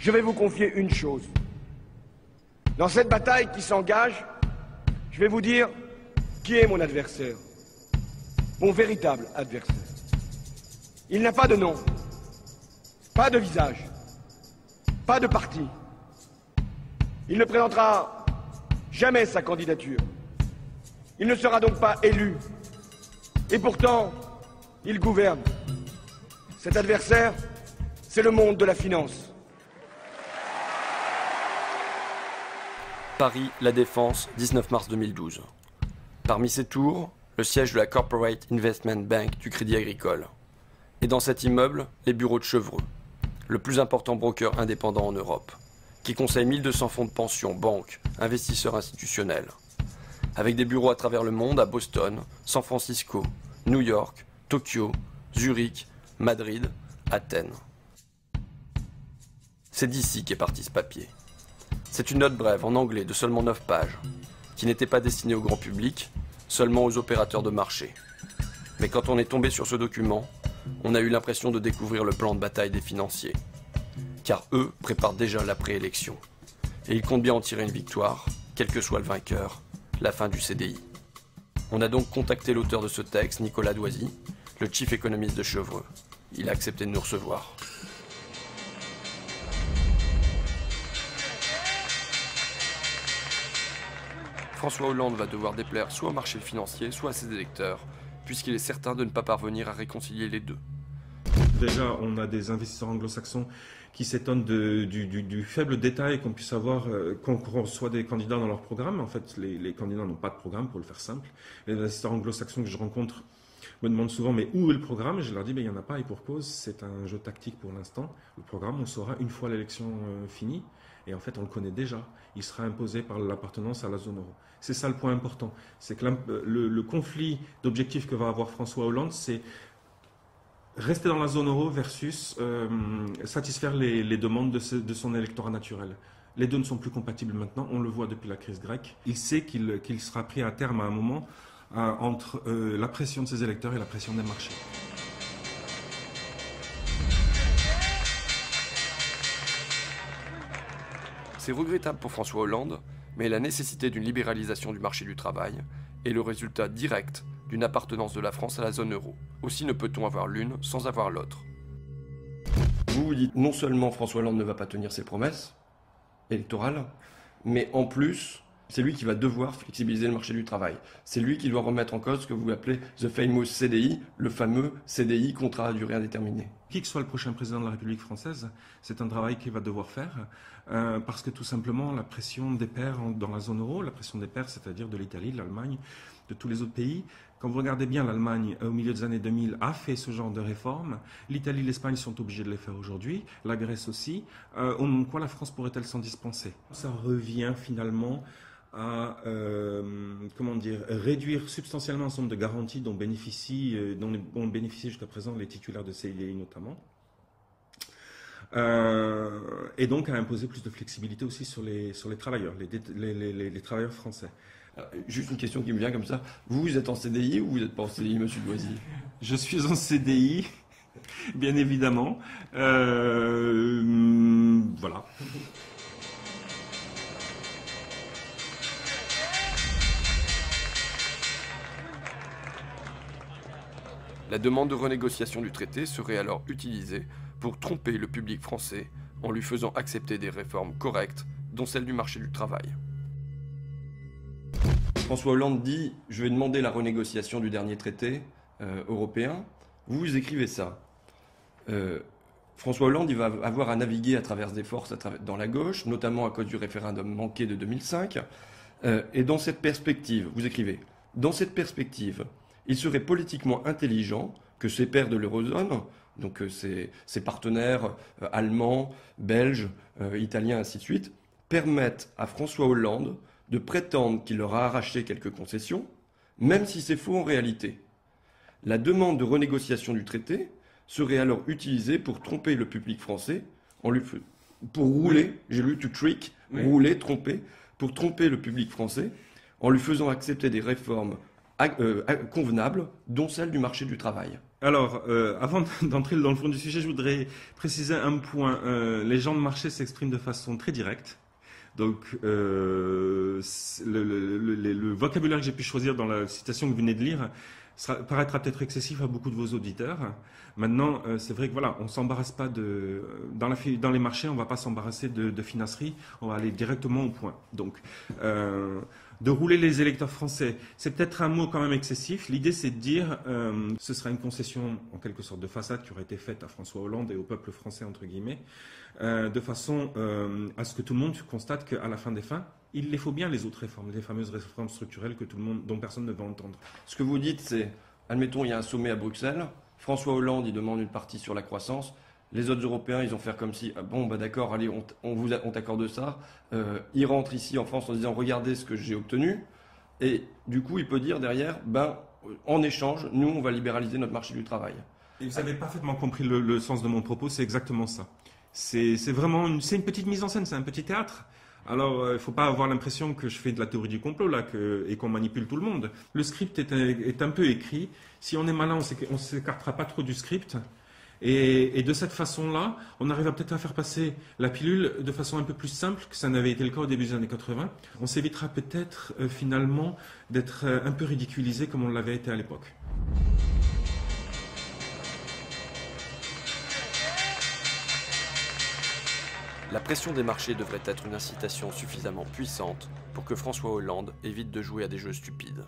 Je vais vous confier une chose. Dans cette bataille qui s'engage, je vais vous dire qui est mon adversaire. Mon véritable adversaire. Il n'a pas de nom, pas de visage, pas de parti. Il ne présentera jamais sa candidature. Il ne sera donc pas élu. Et pourtant, il gouverne. Cet adversaire, c'est le monde de la finance. Paris, La Défense, 19 mars 2012. Parmi ces tours, le siège de la Corporate Investment Bank du Crédit Agricole. Et dans cet immeuble, les bureaux de Chevreux, le plus important broker indépendant en Europe, qui conseille 1200 fonds de pension, banques, investisseurs institutionnels. Avec des bureaux à travers le monde, à Boston, San Francisco, New York, Tokyo, Zurich, Madrid, Athènes. C'est d'ici qu'est parti ce papier. C'est une note brève en anglais de seulement 9 pages, qui n'était pas destinée au grand public, seulement aux opérateurs de marché. Mais quand on est tombé sur ce document, on a eu l'impression de découvrir le plan de bataille des financiers. Car eux préparent déjà la préélection. Et ils comptent bien en tirer une victoire, quel que soit le vainqueur, la fin du CDI. On a donc contacté l'auteur de ce texte, Nicolas Doisy, le chief économiste de Chevreux. Il a accepté de nous recevoir. François Hollande va devoir déplaire soit au marché financier, soit à ses électeurs, puisqu'il est certain de ne pas parvenir à réconcilier les deux. Déjà, on a des investisseurs anglo-saxons qui s'étonnent du faible détail qu'on puisse avoir, qu'on reçoit des candidats dans leur programme. En fait, les candidats n'ont pas de programme, pour le faire simple. Les investisseurs anglo-saxons que je rencontre me demandent souvent, mais où est le programme? Et je leur dis, il n'y en a pas, et pour cause, c'est un jeu tactique pour l'instant. Le programme, on saura une fois l'élection finie. Et en fait, on le connaît déjà. Il sera imposé par l'appartenance à la zone euro. C'est ça le point important. C'est que le conflit d'objectifs que va avoir François Hollande, c'est rester dans la zone euro versus satisfaire les demandes de son électorat naturel. Les deux ne sont plus compatibles maintenant. On le voit depuis la crise grecque. Il sait qu'il sera pris à terme à un moment entre la pression de ses électeurs et la pression des marchés. C'est regrettable pour François Hollande, mais la nécessité d'une libéralisation du marché du travail est le résultat direct d'une appartenance de la France à la zone euro. Aussi ne peut-on avoir l'une sans avoir l'autre. Vous dites non seulement François Hollande ne va pas tenir ses promesses électorales, mais en plus, c'est lui qui va devoir flexibiliser le marché du travail. C'est lui qui doit remettre en cause ce que vous appelez the famous CDI, le fameux CDI, contrat à durée indéterminée. Qui que soit le prochain président de la République française, c'est un travail qu'il va devoir faire, parce que tout simplement la pression des pairs dans la zone euro, la pression des pairs, c'est-à-dire de l'Italie, de l'Allemagne, de tous les autres pays. Quand vous regardez bien, l'Allemagne, au milieu des années 2000, a fait ce genre de réformes. L'Italie, l'Espagne sont obligés de les faire aujourd'hui, la Grèce aussi. Au nom de quoi la France pourrait-elle s'en dispenser? Ça revient finalement à réduire substantiellement un certain nombre de garanties dont bénéficient jusqu'à présent les titulaires de CDI notamment. Et donc à imposer plus de flexibilité aussi sur les travailleurs, les travailleurs français. Alors, juste une question qui me vient comme ça. Vous êtes en CDI ou vous n'êtes pas en CDI, monsieur Doisy? Je suis en CDI, bien évidemment. Voilà. La demande de renégociation du traité serait alors utilisée pour tromper le public français en lui faisant accepter des réformes correctes, dont celle du marché du travail. François Hollande dit « Je vais demander la renégociation du dernier traité européen ». Vous écrivez ça. François Hollande il va avoir à naviguer à travers des forces dans la gauche, notamment à cause du référendum manqué de 2005. Et dans cette perspective, vous écrivez « Dans cette perspective, il serait politiquement intelligent que ses pairs de l'eurozone, donc ses partenaires allemands, belges, italiens, ainsi de suite, permettent à François Hollande de prétendre qu'il leur a arraché quelques concessions, même si c'est faux en réalité. La demande de renégociation du traité serait alors utilisée pour tromper le public français, pour rouler, j'ai lu to trick, rouler, tromper, pour tromper le public français, en lui faisant accepter des réformes convenables, dont celle du marché du travail. Alors, avant d'entrer dans le fond du sujet, je voudrais préciser un point. Les gens de marché s'expriment de façon très directe. Donc, le vocabulaire que j'ai pu choisir dans la citation que vous venez de lire paraîtra peut-être excessif à beaucoup de vos auditeurs. Maintenant, c'est vrai que voilà, on s'embarrasse pas dans les marchés, on va pas s'embarrasser de finasserie, on va aller directement au point. Donc, de rouler les électeurs français, c'est peut-être un mot quand même excessif. L'idée, c'est de dire, ce sera une concession en quelque sorte de façade qui aurait été faite à François Hollande et au peuple français entre guillemets, de façon à ce que tout le monde constate qu'à la fin des fins, il les faut bien les autres réformes, les fameuses réformes structurelles dont personne ne veut entendre. Ce que vous dites, c'est, admettons, il y a un sommet à Bruxelles, François Hollande, il demande une partie sur la croissance, les autres Européens, ils vont faire comme si, bon, bah d'accord, allez, on t'accorde ça, ils rentrent ici en France en disant, regardez ce que j'ai obtenu, et du coup, il peut dire derrière, ben, en échange, nous, on va libéraliser notre marché du travail. Et vous avez parfaitement compris le sens de mon propos, c'est exactement ça. C'est vraiment une petite mise en scène, c'est un petit théâtre. Alors, il ne faut pas avoir l'impression que je fais de la théorie du complot là, et qu'on manipule tout le monde. Le script est un peu écrit. Si on est malin, on ne s'écartera pas trop du script. Et de cette façon-là, on arrivera peut-être à faire passer la pilule de façon un peu plus simple que ça n'avait été le cas au début des années 80. On s'évitera peut-être finalement d'être un peu ridiculisé comme on l'avait été à l'époque. La pression des marchés devrait être une incitation suffisamment puissante pour que François Hollande évite de jouer à des jeux stupides.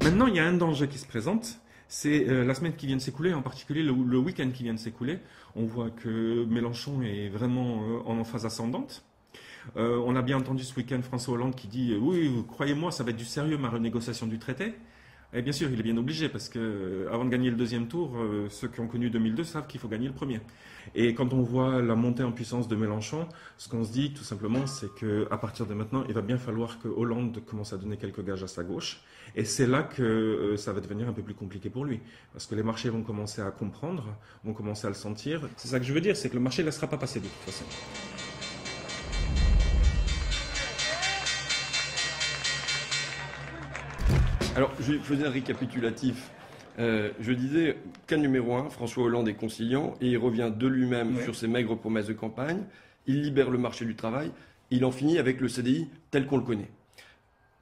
Maintenant, il y a un danger qui se présente. C'est la semaine qui vient de s'écouler, en particulier le week-end qui vient de s'écouler. On voit que Mélenchon est vraiment en phase ascendante. On a bien entendu ce week-end François Hollande qui dit « Oui, croyez-moi, ça va être du sérieux ma renégociation du traité ». Et bien sûr, il est bien obligé parce que avant de gagner le deuxième tour, ceux qui ont connu 2002 savent qu'il faut gagner le premier. Et quand on voit la montée en puissance de Mélenchon, ce qu'on se dit tout simplement, c'est qu'à partir de maintenant, il va bien falloir que Hollande commence à donner quelques gages à sa gauche. Et c'est là que ça va devenir un peu plus compliqué pour lui. Parce que les marchés vont commencer à comprendre, vont commencer à le sentir. C'est ça que je veux dire, c'est que le marché ne laissera pas passer de toute façon. Alors, je faisais un récapitulatif. Je disais, cas numéro 1, François Hollande est conciliant et il revient de lui-même sur ses maigres promesses de campagne. Il libère le marché du travail. Il en finit avec le CDI tel qu'on le connaît.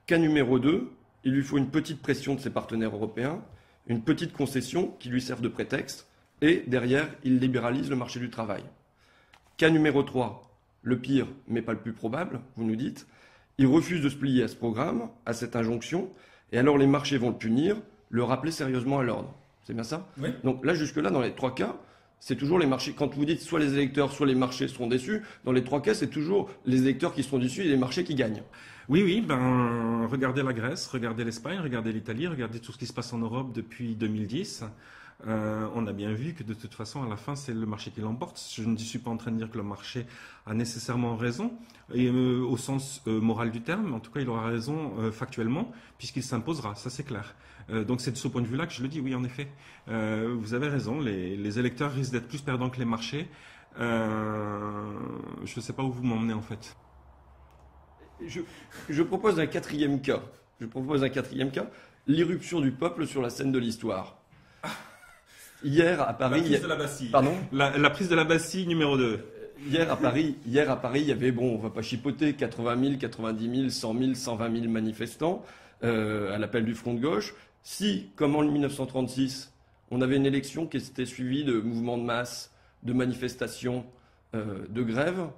Cas numéro 2, il lui faut une petite pression de ses partenaires européens, une petite concession qui lui serve de prétexte et derrière, il libéralise le marché du travail. Cas numéro 3, le pire mais pas le plus probable, vous nous dites, il refuse de se plier à ce programme, à cette injonction. Et alors les marchés vont le punir, le rappeler sérieusement à l'ordre. C'est bien ça ? Oui. Donc là, jusque-là, dans les trois cas, c'est toujours les marchés. Quand vous dites soit les électeurs, soit les marchés seront déçus, dans les trois cas, c'est toujours les électeurs qui seront déçus et les marchés qui gagnent. Oui, regardez la Grèce, regardez l'Espagne, regardez l'Italie, regardez tout ce qui se passe en Europe depuis 2010. On a bien vu que de toute façon, à la fin, c'est le marché qui l'emporte. Je ne suis pas en train de dire que le marché a nécessairement raison, et, au sens moral du terme. En tout cas, il aura raison factuellement, puisqu'il s'imposera, ça c'est clair. Donc c'est de ce point de vue-là que je le dis, oui, en effet. Vous avez raison, les électeurs risquent d'être plus perdants que les marchés. Je ne sais pas où vous m'emmenez, en fait. Je propose un quatrième cas. L'irruption du peuple sur la scène de l'histoire. Hier à Paris. La prise de la Bastille. Pardon ? La prise de la Bastille numéro 2. Hier à Paris, il y avait, bon, on va pas chipoter, 80 000, 90 000, 100 000, 120 000 manifestants à l'appel du Front de gauche. Si, comme en 1936, on avait une élection qui était suivie de mouvements de masse, de manifestations, de grèves.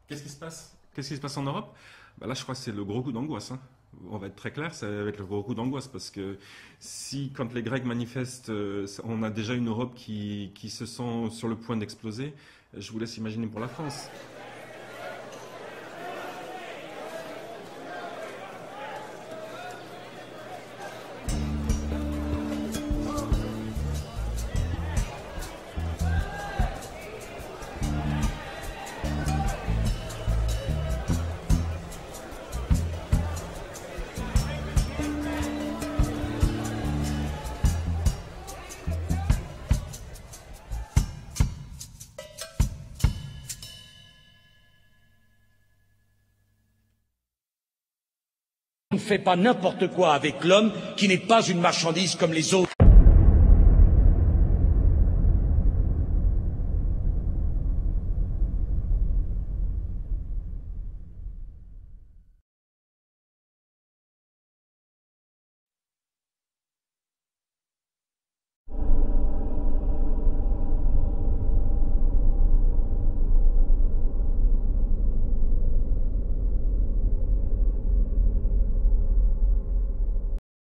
Qu'est-ce qui se passe en Europe ? Là, je crois que c'est le gros coup d'angoisse. On va être très clair, ça va être le gros coup d'angoisse parce que si, quand les Grecs manifestent, on a déjà une Europe qui se sent sur le point d'exploser, je vous laisse imaginer pour la France. On ne fait pas n'importe quoi avec l'homme qui n'est pas une marchandise comme les autres.